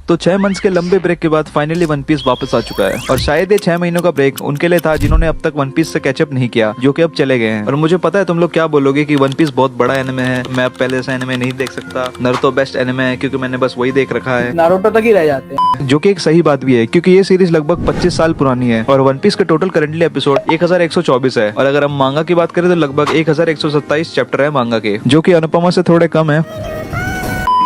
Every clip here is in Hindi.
तो 6 मंथ्स के लंबे ब्रेक के बाद फाइनली वन पीस वापस आ चुका है और शायद ये 6 महीनों का ब्रेक उनके लिए था जिन्होंने अब तक वन पीस से कैचअप नहीं किया, जो कि अब चले गए हैं। और मुझे पता है तुम लोग क्या बोलोगे कि वन पीस बहुत बड़ा एनिमे है, मैं अब पहले से एनिमे नहीं देख सकता, नारुतो बेस्ट एनिमे है क्योंकि मैंने बस वही देख रखा है, नारुतो तक ही रह जाते हैं। जो कि एक सही बात भी है क्योंकि ये सीरीज लगभग 25 साल पुरानी है और वन पीस का टोटल करंटली एपिसोड 1124 है। और अगर हम मांगा की बात करें तो लगभग 1127 चैप्टर है मांगा के, जो कि अनुपमा से थोड़े कम है।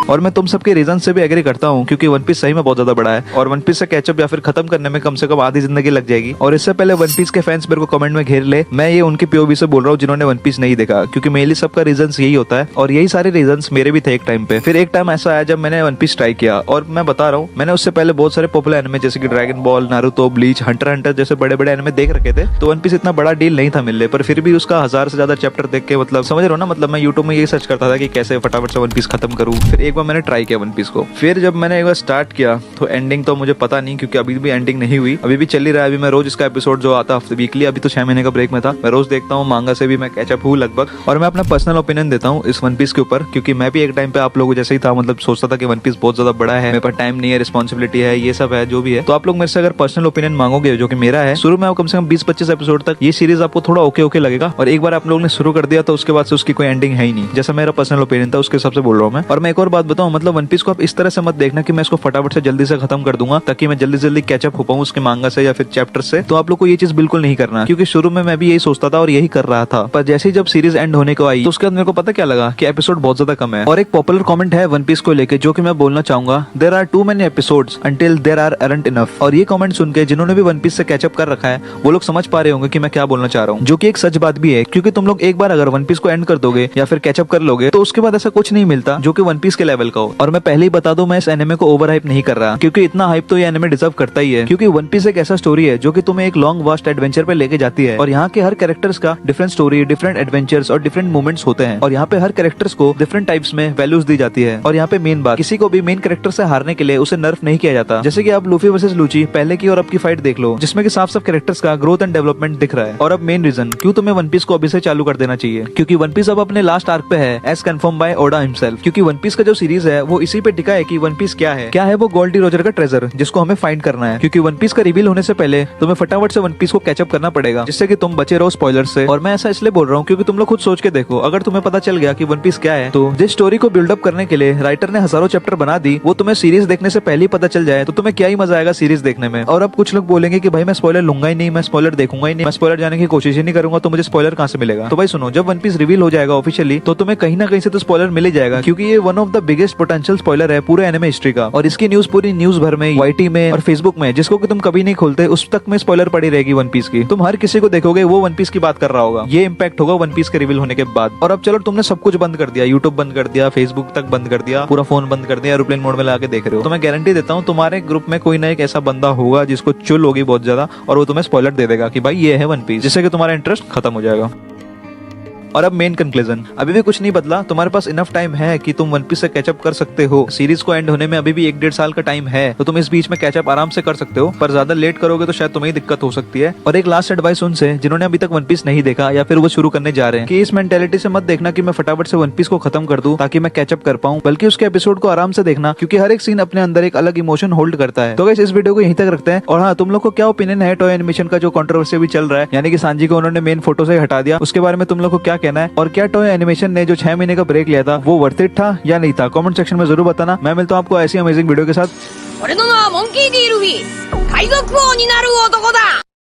और मैं तुम सबके रीजन से भी एग्री करता हूँ क्योंकि वन पीस सही में बहुत ज्यादा बड़ा है और वन पीस से कैचअप या फिर खत्म करने में कम से कम आधी जिंदगी लग जाएगी। और इससे पहले वन पीस के फैंस मेरे को कमेंट में घेर ले, मैं ये उनके पीओवी से बोल रहा हूँ जिन्होंने वन पीस नहीं देखा, क्योंकि मेनली सबका रीजन यही होता है और यही सारे रीजन मेरे भी थे एक टाइम पे। फिर एक टाइम ऐसा आया जब मैंने वन पीस ट्राई किया और मैं बता रहा हूँ मैंने उससे पहले बहुत सारे पॉपुलर एनिमे जैसे कि dragon ball, Naruto, bleach, Hunter Hunter जैसे बड़े बड़े एनिमे देख रखे थे, तो वन पीस इतना बड़ा डील नहीं था मिलने पर फिर भी उसका 1000 से ज्यादा चैप्टर देख के मतलब समझ रहे हो ना, मतलब मैं यूट्यूब में यही सर्च करता था कि कैसे फटाफट से वन पीस खत्म करूँ। फिर एक बार मैंने ट्राई किया वन पीस को, फिर जब मैंने एक बार स्टार्ट किया तो एंडिंग तो मुझे पता नहीं क्योंकि अभी भी एंडिंग नहीं हुई, अभी भी चल ही रहा है। अभी मैं रोज इसका एपिसोड जो आता है वीकली, अभी तो 6 महीने का ब्रेक में था, मैं रोज देखता हूँ, मांगा से भी मैं कैचअप हूँ लगभग। और मैं अपना पर्सनल ओपिनियन देता हूँ इस वन पीस के ऊपर क्योंकि मैं भी एक टाइम पे आप लोगों जैसे ही था, मतलब सोचता था कि वन पीस बहुत ज्यादा बड़ा है, मेरे पास टाइम नहीं है, रिस्पॉन्सिबिलिटी है, ये सब है जो भी है। तो आप लोग मेरे से अगर पर्सनल ओपिनियन मांगोगे जो कि मेरा है, शुरू में कम से कम 20-25 एपिसोड तक ये सीरीज आपको थोड़ा ओके ओके लगेगा और एक बार आप लोगों ने शुरू कर दिया तो उसके बाद से उसकी कोई एंडिंग है ही नहीं, जैसा मेरा पर्सनल ओपिनियन था उसके हिसाब से बोल रहा हूँ मैं। और मैं एक और बात बताऊँ, मतलब वन पीस को आप इस तरह से मत देखना कि मैं इसको फटाफट से जल्दी से खत्म कर दूंगा ताकि मैं जल्दी जल्दी कैचअप हो पाऊं उसके मांगा से या फिर चैप्टर से। तो आप लोग को ये चीज बिल्कुल नहीं करना क्योंकि शुरू में मैं भी यही सोचता था और यही कर रहा था, पर जैसे ही जब सीरीज एंड होने को आई तो उसके बाद मेरे को पता क्या लगा कि एपिसोड बहुत ज्यादा कम है। और एक पॉपुलर कमेंट है वन पीस को लेके जो कि मैं बोलना चाहूंगा, there are to many episodes until there are aren't enough. और ये कमेंट सुन के जिन्होंने भी वन पीस से कैचअप कर रखा है वो लोग समझ पा रहे होंगे कि मैं क्या बोलना चाह रहा हूँ, जो कि एक सच बात भी है क्योंकि तुम लोग एक बार अगर वन पीस को एंड कर दोगे या फिर कैचअप कर लोगे तो उसके बाद ऐसा कुछ नहीं मिलता जो कि वन पीस के लेवल का हो। और मैं पहले ही बता दूं मैं इस एनिमे को ओवर हाइप नहीं कर रहा क्योंकि इतना हाइप तो ये एनिमे डिजर्व करता ही है, क्योंकि वन पीस एक ऐसा स्टोरी है जो कि तुम्हें एक लॉन्ग वास्ट एडवेंचर पे लेके जाती है और यहाँ के हर कैरेक्टर्स का डिफरेंट स्टोरी, डिफरेंट एडवेंचर्स और डिफरेंट मूवमेंट्स होते हैं और यहाँ पे हर कैरेक्टर्स को डिफरेंट टाइप्स में वैल्यूज दी जाती है। और यहाँ पे मेन बात, किसी को भी मेन कैरेक्टर से हारने के लिए उसे नर्फ नहीं किया जाता। जैसे कि आप लूफी वर्सेस लूची पहले की और अब की फाइट देख लो जिसमें कि साफ साफ कैरेक्टर्स का ग्रोथ एंड डेवलपमेंट दिख रहा है। और अब मेन रीजन क्यों तुम्हें वन पीस को अभी से चालू कर देना चाहिए, क्योंकि वन पीस अब अपने लास्ट आर्क पे है as confirmed by Oda himself. क्योंकि वन पीस का जो सीरीज है वो इसी पे टिका है कि वन पीस क्या है वो गोल्डी रोजर का ट्रेजर जिसको हमें फाइंड करना है। क्योंकि वन पीस का रिवील होने से पहले तुम्हें फटाफट से वन पीस को कैचअप करना पड़ेगा जिससे कि तुम बचे रहो स्पॉयलर्स से। और मैं ऐसा इसलिए बोल रहा हूँ क्योंकि तुम लोग खुद सोच के देखो, अगर तुम्हें पता चल गया कि वन पीस क्या है तो जिस स्टोरी को बिल्डअप करने के लिए राइटर ने हजारों चैप्टर बना दी वो तुम्हें सीरीज देखने से पहले ही पता चल जाए तो तुम्हें क्या ही मजा आएगा सीरीज देखने में। और अब कुछ लोग बोलेंगे कि भाई मैं स्पॉइलर लूंगा ही नहीं, मैं स्पॉइलर देखूंगा ही नहीं, मैं स्पॉइलर जाने की कोशिश ही नहीं करूंगा, तो मुझे स्पॉइलर कहाँ से मिलेगा। तो भाई सुनो, जब वन पीस रिवील हो जाएगा ऑफिशियली तो तुम्हें कहीं ना कहीं से तो स्पॉइलर मिल ही जाएगा क्योंकि ये one of the biggest potential spoiler है पूरे एनिमे हिस्ट्री का। और इसकी न्यूज पूरी न्यूज भर में, वाईटी में और फेसबुक में जिसको कि तुम कभी नहीं खोलते उस तक में स्पॉइलर पड़ी रहेगी वन पीस की। तुम हर किसी को देखोगे वो वन पीस की बात कर रहा होगा, ये इम्पैक्ट होगा वन पीस के रिवील होने के बाद। और अब चलो तुमने सब कुछ बंद कर दिया, यूट्यूब बंद कर दिया, फेसबुक तक बंद कर दिया, पूरा फोन बंद कर दिया, एरोप्लेन मोड में लगा के देख रहे हो, तो मैं गारंटी देता हूँ तुम्हारे ग्रुप में कोई ना एक ऐसा बंदा होगा जिसको चुल होगी बहुत ज्यादा और वो तुम्हें स्पॉइलर दे देगा कि भाई ये है वन पीस, जिससे कि तुम्हारा इंटरेस्ट खत्म हो जाएगा। और अब मेन कंक्लूजन, अभी भी कुछ नहीं बदला, तुम्हारे पास इनफ टाइम है कि तुम वन पीस से कैचअप कर सकते हो। सीरीज को एंड होने में अभी भी 1-1.5 साल का टाइम है तो तुम इस बीच में कैचअप आराम से कर सकते हो, पर ज्यादा लेट करोगे तो शायद तुम्हें दिक्कत हो सकती है। और एक लास्ट एडवाइस उनसे जिन्होंने अभी तक वन पीस नहीं देखा या फिर वो शुरू करने जा रहे हैं कि इस मेंटेलिटी से मत देखना कि मैं फटाफट से वन पीस को खत्म कर दूं ताकि मैं कैचअप कर पाऊं, बल्कि उसके एपिसोड को आराम से देखना क्योंकि हर एक सीन अपने अंदर एक अलग इमोशन होल्ड करता है। तो गाइस इस वीडियो को यहीं तक रखते हैं। और हाँ, तुम लोग को क्या ओपिनियन है टॉय एनिमेशन का जो कंट्रोवर्सी भी चल रहा है, यानी कि सांजी को उन्होंने मेन फोटो से हटा दिया, उसके बारे में तुम लोग को क्या कहना है? और क्या टॉय एनिमेशन ने जो 6 महीने का ब्रेक लिया था वो वर्थ इट था या नहीं था? कमेंट सेक्शन में जरूर बताना। मैं मिलता हूँ आपको ऐसी अमेजिंग वीडियो के साथ।